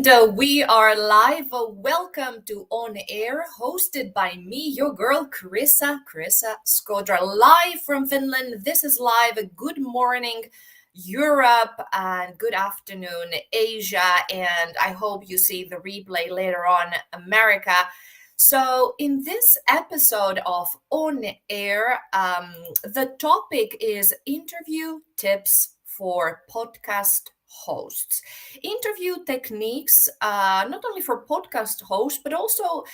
We are live. Welcome to On Air, hosted by me, your girl, Chryssa Skodra, live from Finland. This is live. Good morning, Europe, and good afternoon, Asia. And I hope you see the replay later on, America. So, in this episode of On Air, the topic is interview tips for podcast hosts. Interview techniques, not only for podcast hosts, but also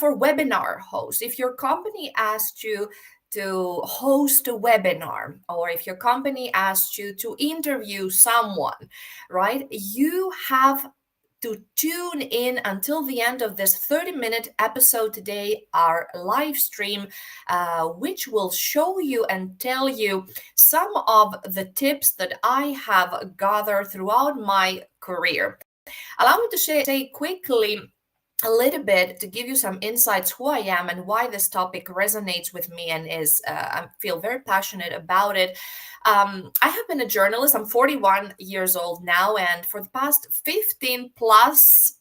for webinar hosts. If your company asked you to host a webinar, or if your company asked you to interview someone, right, you have to tune in until the end of this 30-minute episode today, our live stream, which will show you and tell you some of the tips that I have gathered throughout my career. Allow me to say quickly a little bit to give you some insights who I am and why this topic resonates with me and is I feel very passionate about it. I have been a journalist. I'm 41 years old now, and for the past 15 plus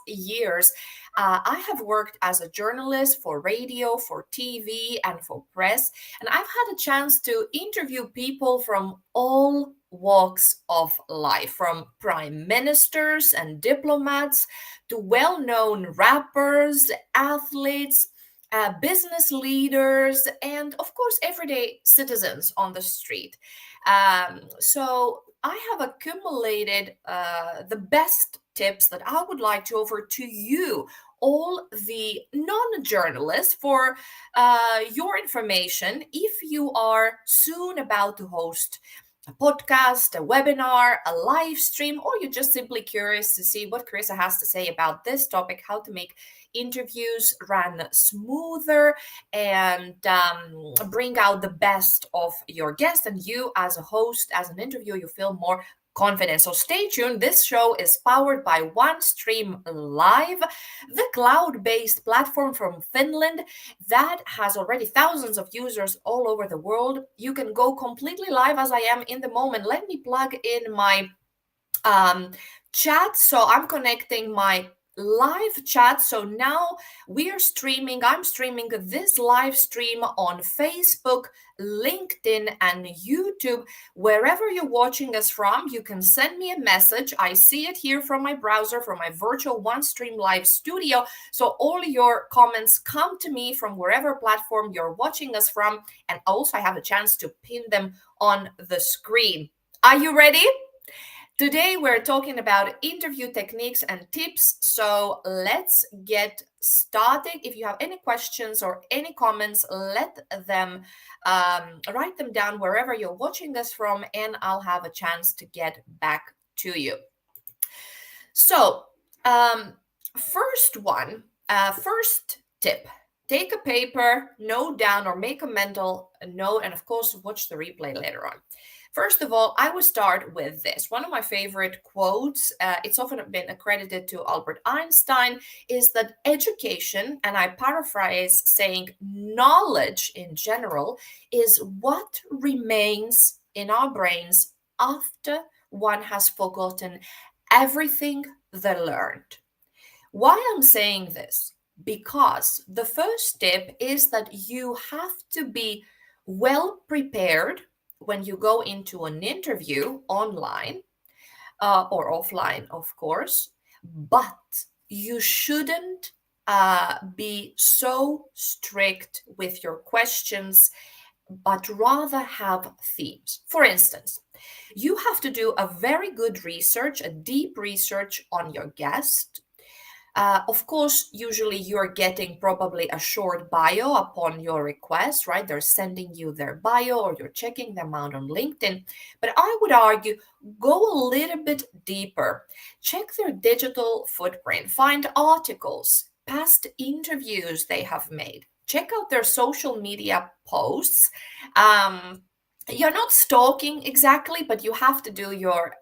years, I have worked as a journalist for radio, for TV, and for press. And I've had a chance to interview people from all walks of life, from prime ministers and diplomats to well-known rappers, athletes, business leaders, and of course, everyday citizens on the street. So I have accumulated the best tips that I would like to offer to you, all the non-journalists, for your information if you are soon about to host a podcast, a webinar, a live stream, or you're just simply curious to see what Chryssa has to say about this topic, how to make interviews run smoother and bring out the best of your guest, and you as a host, as an interviewer, you feel more confident. So stay tuned. This show is powered by OneStream Live, the cloud-based platform from Finland that has already thousands of users all over the world. You can go completely live as I am in the moment. Let me plug in my chat. So I'm connecting my live chat. So now I'm streaming this live stream on Facebook, LinkedIn, and YouTube. Wherever you're watching us from, you can send me a message. I see it here from my browser, from my virtual OneStream live studio. So all your comments come to me from wherever platform you're watching us from, and also I have a chance to pin them on the screen. Are you ready? Today, we're talking about interview techniques and tips. So let's get started. If you have any questions or any comments, let them write them down wherever you're watching us from, and I'll have a chance to get back to you. So first tip. Take a paper, note down, or make a mental note, and of course, watch the replay later on. First of all, I would start with this. One of my favorite quotes, it's often been accredited to Albert Einstein, is that education, and I paraphrase saying knowledge in general, is what remains in our brains after one has forgotten everything they learned. Why I'm saying this? Because the first tip is that you have to be well prepared when you go into an interview online or offline, of course, but you shouldn't be so strict with your questions, but rather have themes. For instance, you have to do a very good research, a deep research on your guest. Of course, usually you're getting probably a short bio upon your request, right? They're sending you their bio or you're checking them out on LinkedIn. But I would argue, go a little bit deeper. Check their digital footprint, find articles, past interviews they have made. Check out their social media posts. You're not stalking exactly, but you have to do your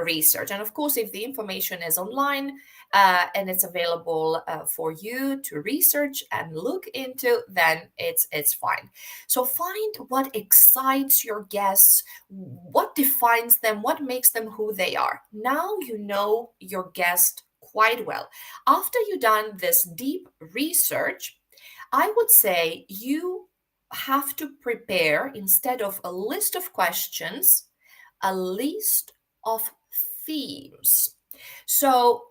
research. And of course, if the information is online, and it's available for you to research and look into, then it's fine. So find what excites your guests, what defines them, what makes them who they are. Now you know your guest quite well. After you've done this deep research, I would say you have to prepare, instead of a list of questions, a list of themes. So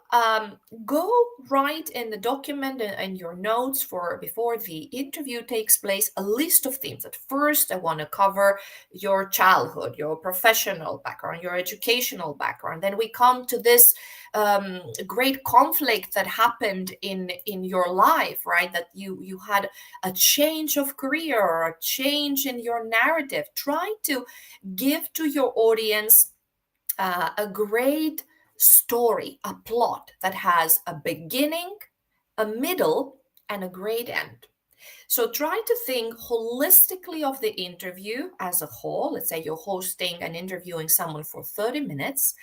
go write in the document and your notes for before the interview takes place a list of themes. At first, I want to cover your childhood, your professional background, your educational background. Then we come to this great conflict that happened in your life, right? That you had a change of career or a change in your narrative. Try to give to your audience a great story, a plot that has a beginning, a middle, and a great end. So try to think holistically of the interview as a whole. Let's say you're hosting and interviewing someone for 30 minutes.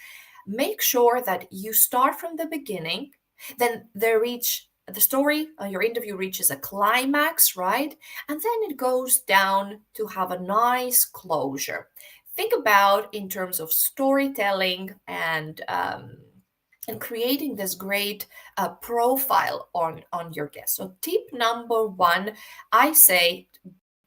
Make sure that you start from the beginning, then the story, your interview reaches a climax, right? And then it goes down to have a nice closure. Think about in terms of storytelling and creating this great profile on your guest. So tip number one, I say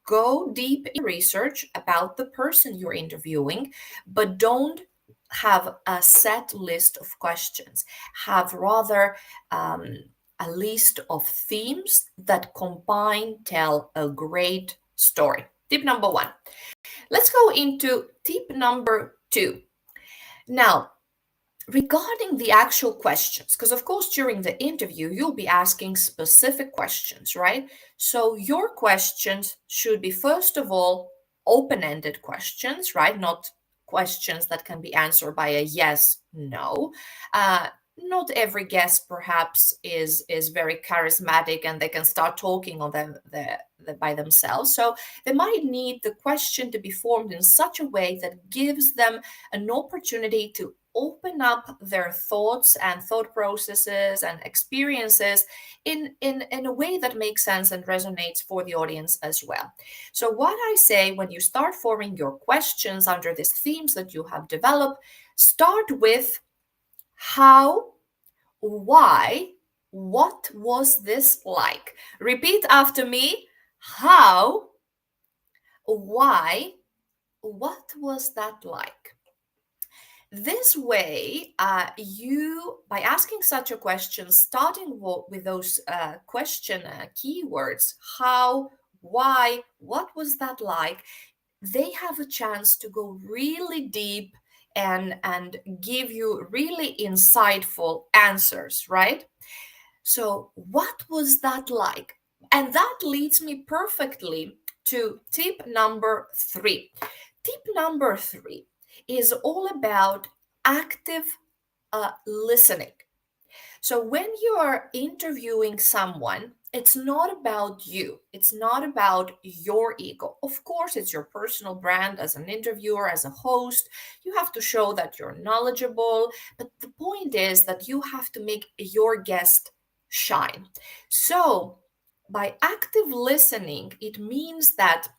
go deep in research about the person you're interviewing, but don't have a set list of questions. Have rather a list of themes that combine tell a great story. Tip number one. Let's go into tip number two. Now, regarding the actual questions, because of course during the interview you'll be asking specific questions, right? So your questions should be, first of all, open-ended questions, right? Not questions that can be answered by a yes, no. Not every guest perhaps is very charismatic and they can start talking on them by themselves. So they might need the question to be formed in such a way that gives them an opportunity to open up their thoughts and thought processes and experiences in a way that makes sense and resonates for the audience as well. So what I say, when you start forming your questions under these themes that you have developed, start with how, why, what was this like? Repeat after me. How, why, what was that like? This way, you, by asking such a question, starting with those question keywords, how, why, what was that like, they have a chance to go really deep and give you really insightful answers, right? So, what was that like? And that leads me perfectly to tip number three. Tip number three is all about active listening. So when you are interviewing someone, it's not about you. It's not about your ego. Of course, it's your personal brand as an interviewer, as a host. You have to show that you're knowledgeable. But the point is that you have to make your guest shine. So by active listening, it means that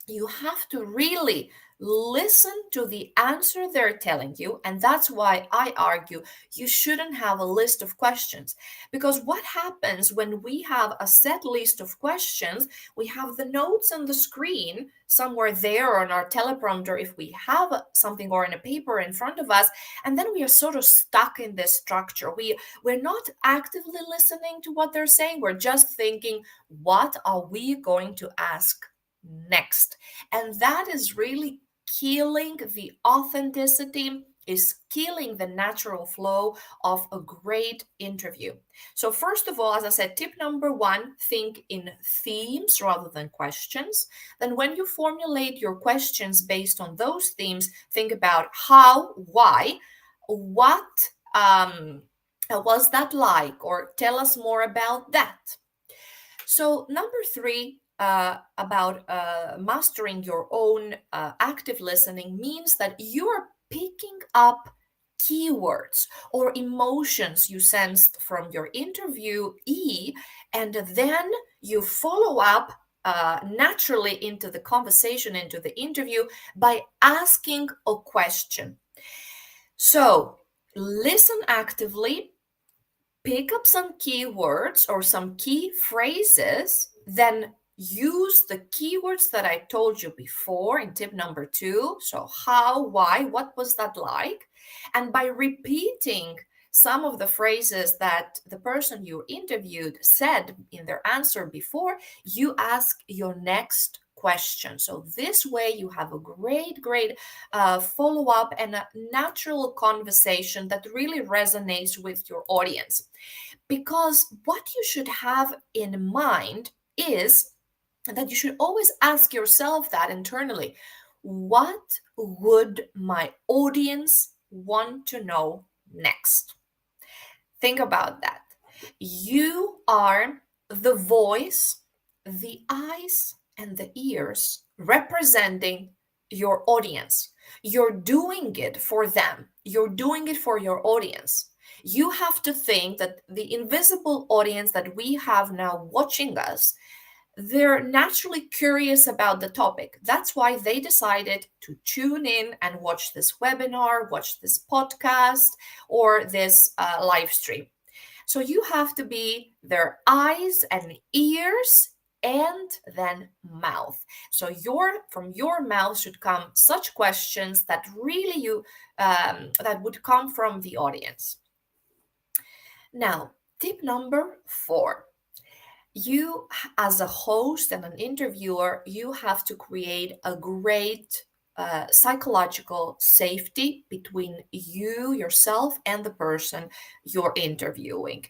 you have to really listen to the answer they're telling you. And that's why I argue you shouldn't have a list of questions. Because what happens when we have a set list of questions, we have the notes on the screen somewhere there on our teleprompter if we have something, or in a paper in front of us, and then we are sort of stuck in this structure. We're not actively listening to what they're saying. We're just thinking, what are we going to ask next? And that is really killing the authenticity, is killing the natural flow of a great interview. So first of all, as I said, tip number one, think in themes rather than questions. Then when you formulate your questions based on those themes, think about how, why, what was that like, or tell us more about that. So number three, about mastering your own active listening, means that you are picking up keywords or emotions you sensed from your interviewee, and then you follow up naturally into the conversation, into the interview, by asking a question. So listen actively, pick up some keywords or some key phrases, then use the keywords that I told you before in tip number 2. So how, why, what was that like? And by repeating some of the phrases that the person you interviewed said in their answer before, you ask your next question. So this way you have a great follow-up and a natural conversation that really resonates with your audience. Because what you should have in mind is that you should always ask yourself that internally: what would my audience want to know next? Think about that. You are the voice, the eyes, and the ears representing your audience. You're doing it for them, you're doing it for your audience. You have to think that the invisible audience that we have now watching us, they're naturally curious about the topic. That's why they decided to tune in and watch this webinar, watch this podcast, or this live stream. So you have to be their eyes and ears and then mouth. So from your mouth should come such questions that really that would come from the audience. Now, tip number 4. You, as a host and an interviewer, you have to create a great psychological safety between you, yourself, and the person you're interviewing.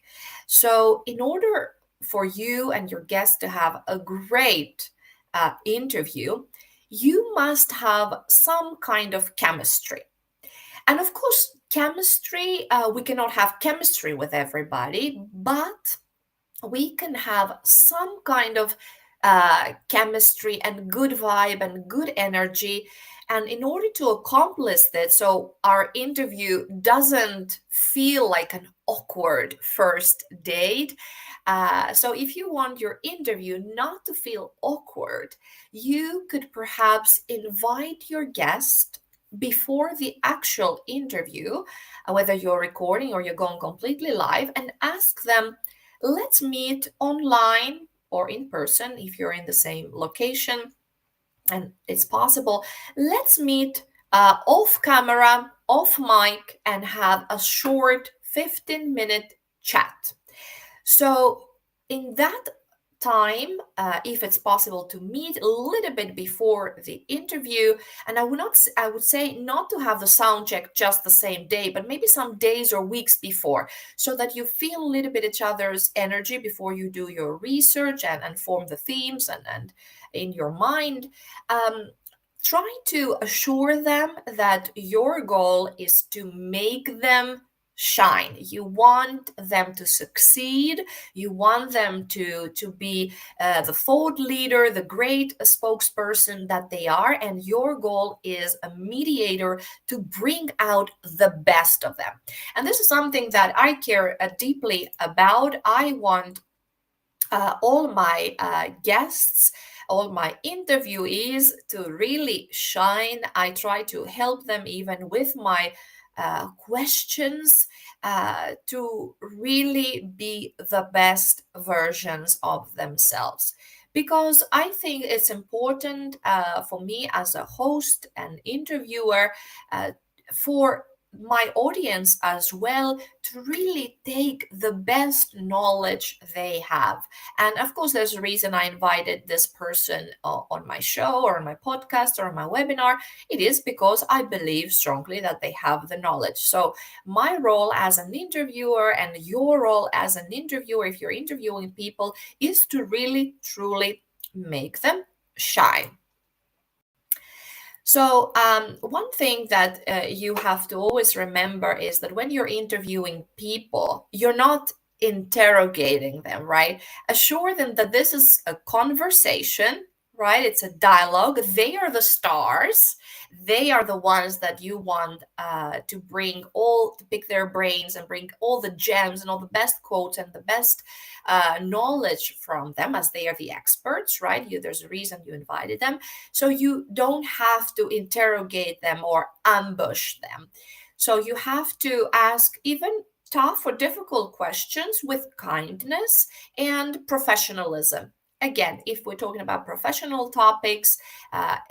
So in order for you and your guest to have a great interview, you must have some kind of chemistry. And of course, chemistry, we cannot have chemistry with everybody, but we can have some kind of chemistry and good vibe and good energy. And in order to accomplish that, so our interview doesn't feel like an awkward first date. So if you want your interview not to feel awkward, you could perhaps invite your guest before the actual interview, whether you're recording or you're going completely live, and ask them, let's meet online or in person if you're in the same location and it's possible. Let's meet off camera, off mic, and have a short 15-minute chat. So in that time, if it's possible, to meet a little bit before the interview. And I would say not to have the sound check just the same day, but maybe some days or weeks before, so that you feel a little bit each other's energy before you do your research and form the themes and in your mind. Try to assure them that your goal is to make them shine. You want them to succeed. You want them to be the thought leader, the great spokesperson that they are. And your goal is a mediator to bring out the best of them. And this is something that I care deeply about. I want all my guests, all my interviewees to really shine. I try to help them even with my questions to really be the best versions of themselves. Because I think it's important for me as a host and interviewer, for my audience as well, to really take the best knowledge they have. And of course, there's a reason I invited this person on my show or on my podcast or on my webinar. It is because I believe strongly that they have the knowledge. So my role as an interviewer and your role as an interviewer, if you're interviewing people, is to really truly make them shine. So one thing that you have to always remember is that when you're interviewing people, you're not interrogating them, right? Assure them that this is a conversation, right? It's a dialogue. They are the stars. They are the ones that you want to pick their brains and bring all the gems and all the best quotes and the best knowledge from them, as they are the experts, right? There's a reason you invited them. So you don't have to interrogate them or ambush them. So you have to ask even tough or difficult questions with kindness and professionalism. Again, if we're talking about professional topics,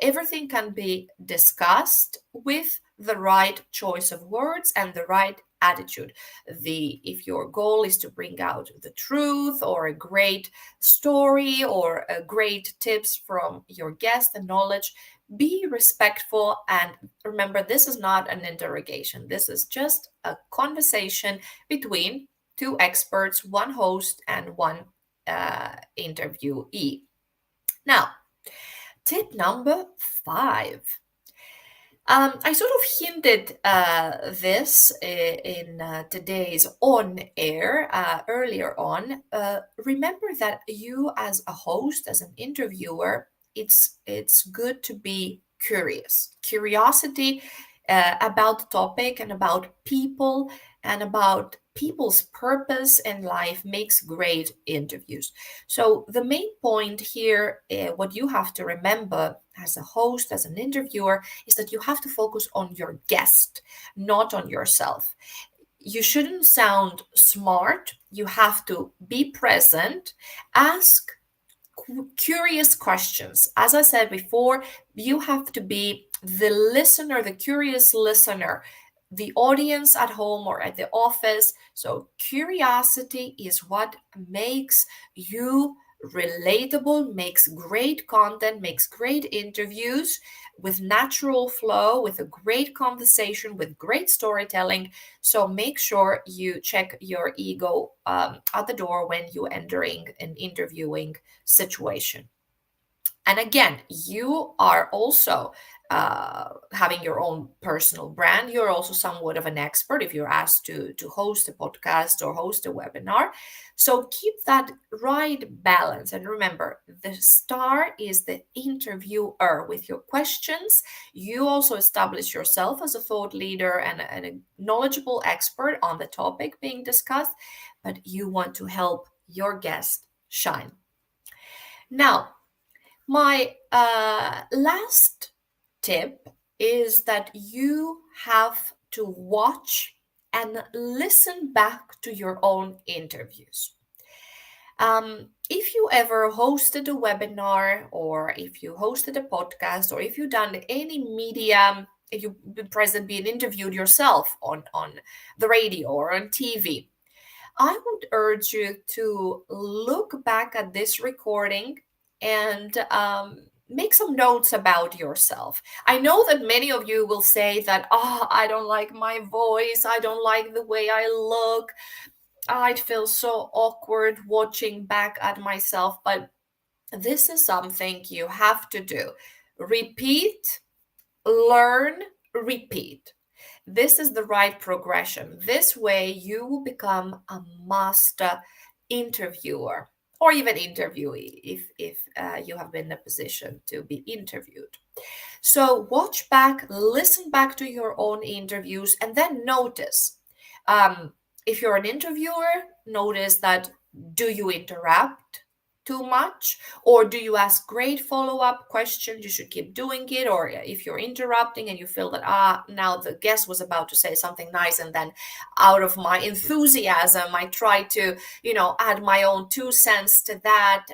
everything can be discussed with the right choice of words and the right attitude. If your goal is to bring out the truth or a great story or a great tips from your guest and knowledge, be respectful, and remember, this is not an interrogation. This is just a conversation between two experts, one host and one interviewee. Now, tip number 5. I sort of hinted this in today's on air earlier on. Remember that you, as a host, as an interviewer, it's good to be curious. Curiosity about the topic and about people and about people's purpose in life makes great interviews. So the main point here, what you have to remember as a host, as an interviewer, is that you have to focus on your guest, not on yourself. You shouldn't sound smart. You have to be present, ask curious questions. As I said before, you have to be the listener, the curious listener, the audience at home or at the office. So curiosity is what makes you relatable, makes great content, makes great interviews with natural flow, with a great conversation, with great storytelling. So make sure you check your ego at the door when you're entering an interviewing situation. And again, you are also having your own personal brand. You're also somewhat of an expert if you're asked to host a podcast or host a webinar. So keep that right balance. And remember, the star is the interviewer with your questions. You also establish yourself as a thought leader and a knowledgeable expert on the topic being discussed, but you want to help your guest shine. Now, my last tip is that you have to watch and listen back to your own interviews. If you ever hosted a webinar, or if you hosted a podcast, or if you've done any media, if you've been present, being interviewed yourself on the radio or on TV, I would urge you to look back at this recording and make some notes about yourself. I know that many of you will say that, I don't like my voice, I don't like the way I look, I'd feel so awkward watching back at myself, but this is something you have to do. Repeat, learn, repeat. This is the right progression. This way you will become a master interviewer or even interviewee if you have been in a position to be interviewed. So watch back, listen back to your own interviews, and then notice. If you're an interviewer, notice that, do you interrupt too much, or do you ask great follow-up questions? You should keep doing it. Or if you're interrupting and you feel that now the guest was about to say something nice, and then out of my enthusiasm I try to add my own 2 cents to that,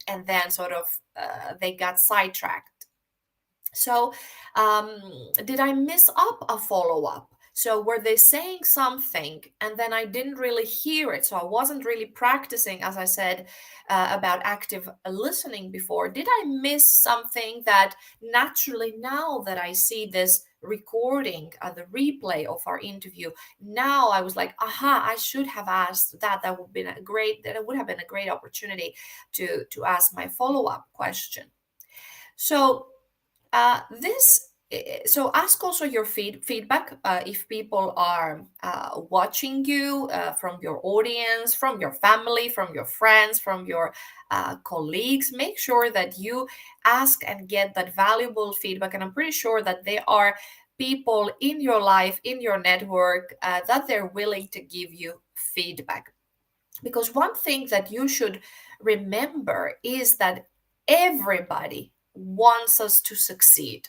and then sort of they got sidetracked. So did I miss up a follow-up? So were they saying something and then I didn't really hear it? So I wasn't really practicing, as I said, about active listening before. Did I miss something that naturally, now that I see this recording, the replay of our interview, now I was like, I should have asked that. That would have been a great opportunity to ask my follow-up question. So this So ask also your feedback if people are watching you, from your audience, from your family, from your friends, from your colleagues. Make sure that you ask and get that valuable feedback, and I'm pretty sure that there are people in your life, in your network, that they're willing to give you feedback. Because one thing that you should remember is that everybody wants us to succeed.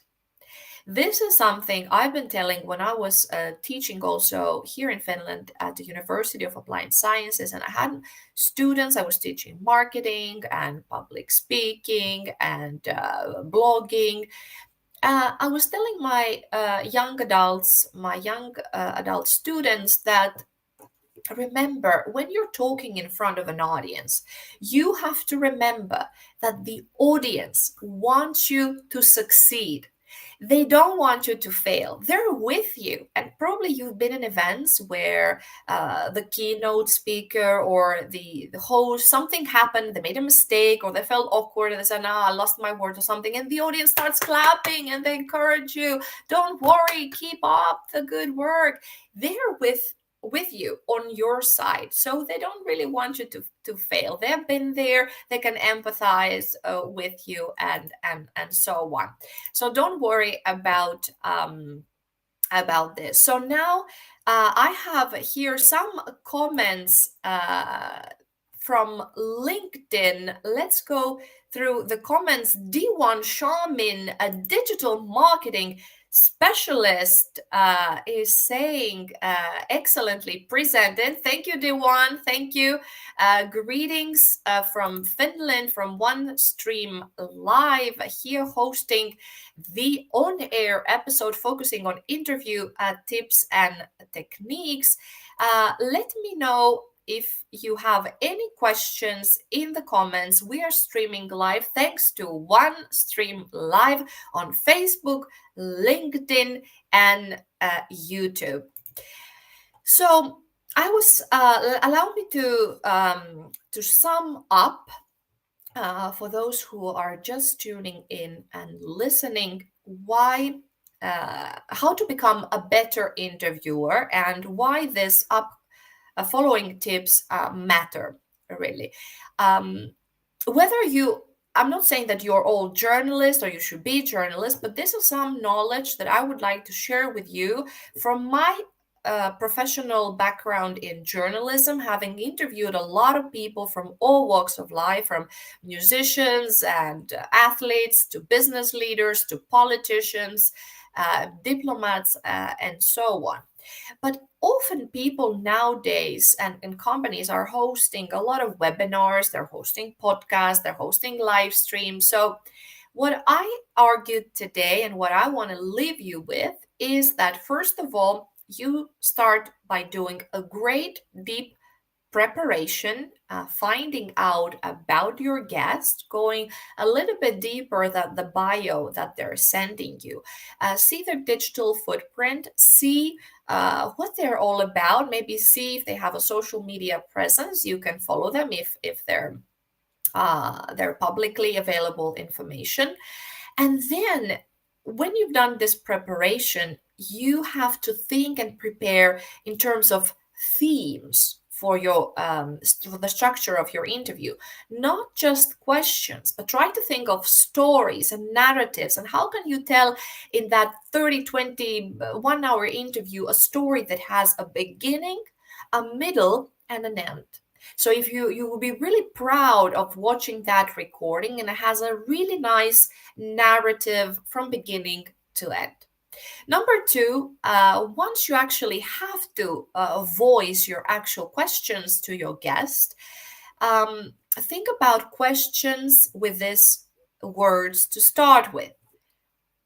This is something I've been telling when I was teaching also here in Finland at the University of Applied Sciences, and I had students. I was teaching marketing and public speaking and blogging. I was telling my young adult students that remember, when you're talking in front of an audience, you have to remember that the audience wants you to succeed. They don't want you to fail. They're with you. And probably you've been in events where the keynote speaker or the host, something happened, they made a mistake or they felt awkward and they said, I lost my word or something. And the audience starts clapping and they encourage you. Don't worry, keep up the good work. They're with you, on your side, so they don't really want you to fail. They've been there, they can empathize with you, and so on. So don't worry about this. So now I have here some comments from LinkedIn. Let's go through the comments. D1 Shamin, a digital marketing specialist, is saying, excellently presented. Thank you, D1. Thank you. Greetings from Finland, from OneStream Live, here hosting the on-air episode focusing on interview tips and techniques. Let me know if you have any questions in the comments. We are streaming live thanks to OneStream Live on Facebook, LinkedIn, and YouTube. So I was allow me to sum up for those who are just tuning in and listening, why how to become a better interviewer and why this following tips matter, really. Whether you I'm not saying that you're all journalists or you should be journalists, but this is some knowledge that I would like to share with you from my professional background in journalism, having interviewed a lot of people from all walks of life, from musicians and athletes to business leaders to politicians, diplomats, and so on. But often people nowadays and companies are hosting a lot of webinars, they're hosting podcasts, they're hosting live streams. So what I argued today and what I want to leave you with is that, first of all, you start by doing a great deep preparation, finding out about your guest, going a little bit deeper than the bio that they're sending you. See their digital footprint, see what they're all about, maybe see if they have a social media presence. You can follow them if they're publicly available information. And then when you've done this preparation, you have to think and prepare in terms of themes for your for the structure of your interview, not just questions, but try to think of stories and narratives, and how can you tell in that 30, 20, 1 hour interview a story that has a beginning, a middle, and an end. So if you will be really proud of watching that recording, and it has a really nice narrative from beginning to end. Number two, once you actually have to voice your actual questions to your guest, think about questions with these words to start with.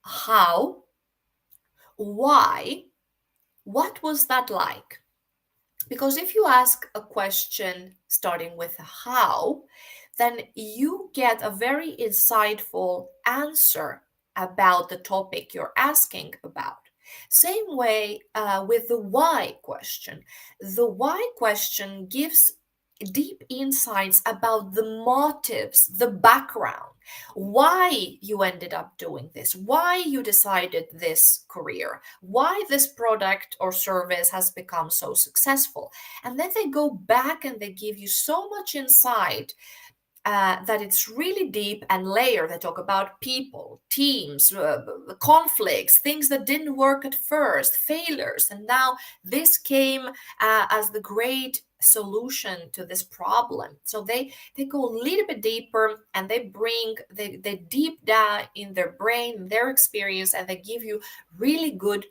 How? Why? What was that like? Because if you ask a question starting with how, then you get a very insightful answer about the topic you're asking about. Same way with the why question. The why question gives deep insights about the motives, the background, why you ended up doing this, why you decided this career, why this product or service has become so successful. And then they go back and they give you so much insight that it's really deep and layered. They talk about people, teams, conflicts, things that didn't work at first, failures, and now this came as the great solution to this problem. So they go a little bit deeper, and they deep down in their brain, their experience, and they give you really good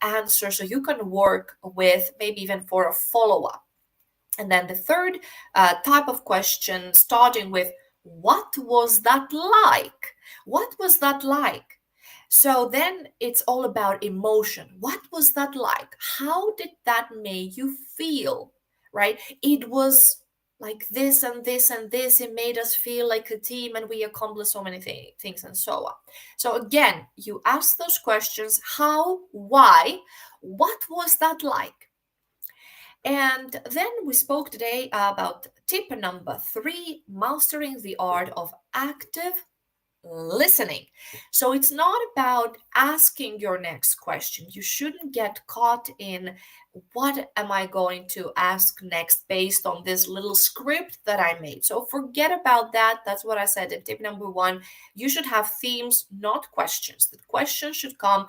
answers so you can work with, maybe even for a follow-up. And then the third type of question, starting with, what was that like? What was that like? So then it's all about emotion. What was that like? How did that make you feel? Right? It was like this and this and this. It made us feel like a team and we accomplished so many things and so on. So again, you ask those questions: how, why, what was that like? And then we spoke today about tip number 3, mastering the art of active listening. So it's not about asking your next question. You shouldn't get caught in, what am I going to ask next based on this little script that I made? So forget about that. That's what I said in tip number 1. You should have themes, not questions. The questions should come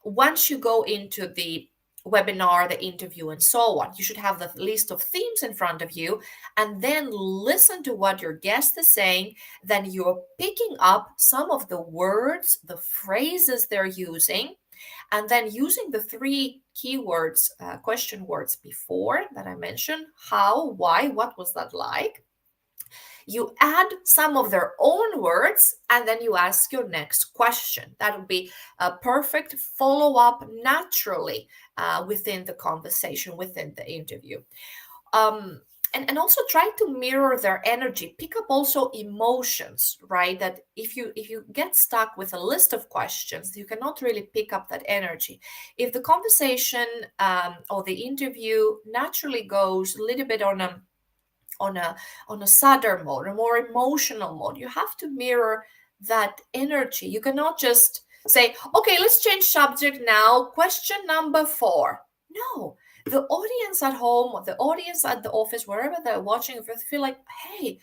once you go into the webinar, the interview, and so on. You should have the list of themes in front of you and then listen to what your guest is saying. Then you're picking up some of the words, the phrases they're using, and then using the 3 keywords, question words before that I mentioned: how, why, what was that like? You add some of their own words, and then you ask your next question. That would be a perfect follow-up naturally within the conversation, within the interview. And also try to mirror their energy. Pick up also emotions, right? That if you get stuck with a list of questions, you cannot really pick up that energy. If the conversation or the interview naturally goes a little bit on a sadder mode, a more emotional mode, you have to mirror that energy. You cannot just say, okay, let's change subject now, question number 4. No, the audience at home or the audience at the office, wherever they're watching, if they feel like, hey,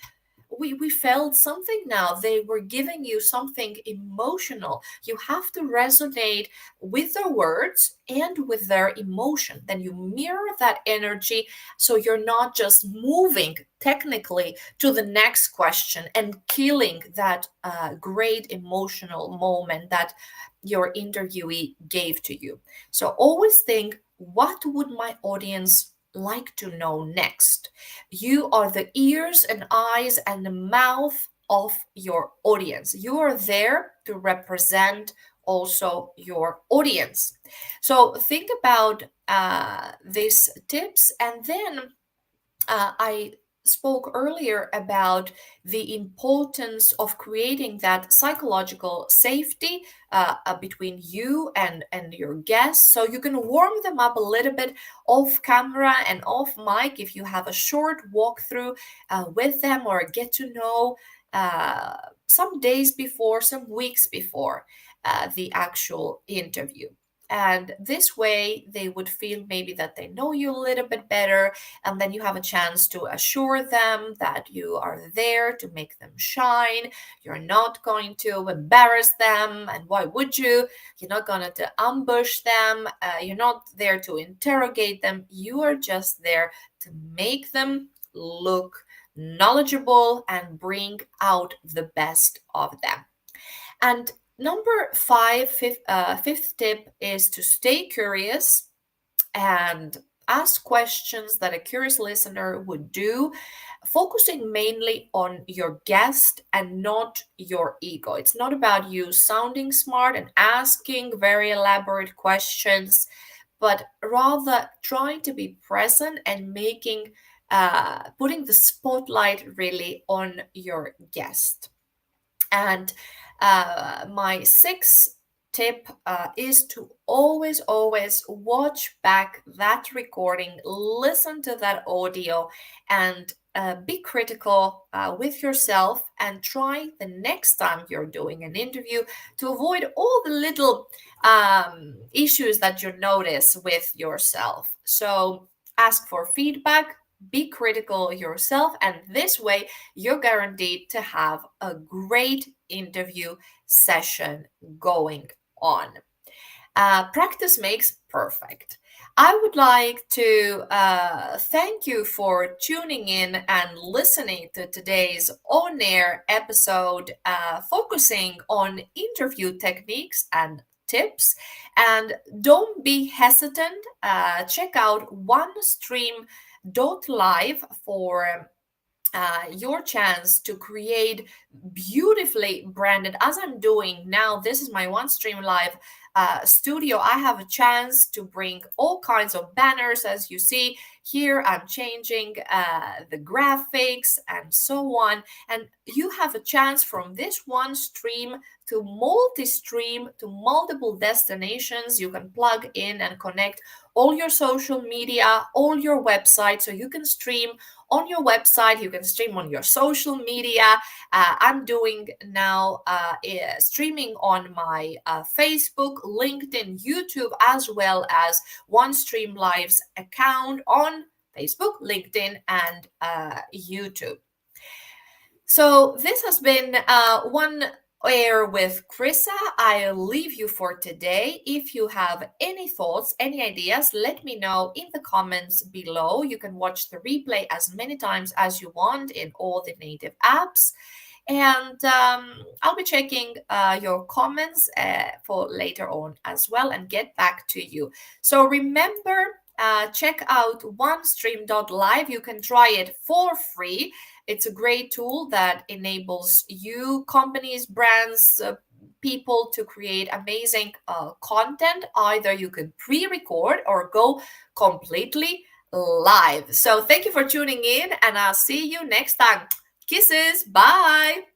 we felt something now. They were giving you something emotional. You have to resonate with their words and with their emotion. Then you mirror that energy, so you're not just moving technically to the next question and killing that great emotional moment that your interviewee gave to you. So always think, what would my audience like to know next? You are the ears and eyes and the mouth of your audience. You are there to represent also your audience. So think about these tips. And then I spoke earlier about the importance of creating that psychological safety between you and your guests, so you can warm them up a little bit off camera and off mic if you have a short walkthrough with them, or get to know some days before, some weeks before the actual interview. And this way they would feel maybe that they know you a little bit better, and then you have a chance to assure them that you are there to make them shine. You're not going to embarrass them, and why would you? You're not going to ambush them. You're not there to interrogate them. You are just there to make them look knowledgeable and bring out the best of them. And number 5, fifth tip is to stay curious and ask questions that a curious listener would do, focusing mainly on your guest and not your ego. It's not about you sounding smart and asking very elaborate questions, but rather trying to be present and putting the spotlight really on your guest. And my 6th tip is to always watch back that recording, listen to that audio, and be critical with yourself and try the next time you're doing an interview to avoid all the little issues that you notice with yourself. So ask for feedback, be critical yourself, and this way you're guaranteed to have a great interview session going on. Practice makes perfect. I would like to thank you for tuning in and listening to today's on air episode focusing on interview techniques and tips. And don't be hesitant. Check out OneStream.live for your chance to create beautifully branded, as I'm doing now. This is my OneStream Live studio. I have a chance to bring all kinds of banners. As you see here, I'm changing the graphics and so on. And you have a chance from this one stream to multi-stream to multiple destinations. You can plug in and connect all your social media, all your websites, so you can stream on your website, you can stream on your social media. I'm doing now streaming on my Facebook, LinkedIn, YouTube, as well as OneStream Live's account on Facebook, LinkedIn, and YouTube. So this has been One Air with Chryssa. I'll leave you for today. If you have any thoughts, any ideas, let me know in the comments below. You can watch the replay as many times as you want in all the native apps. And I'll be checking your comments for later on as well and get back to you. So remember, check out OneStream.live. You can try it for free. It's a great tool that enables you, companies, brands, people to create amazing content. Either you can pre-record or go completely live. So thank you for tuning in, and I'll see you next time. Kisses. Bye.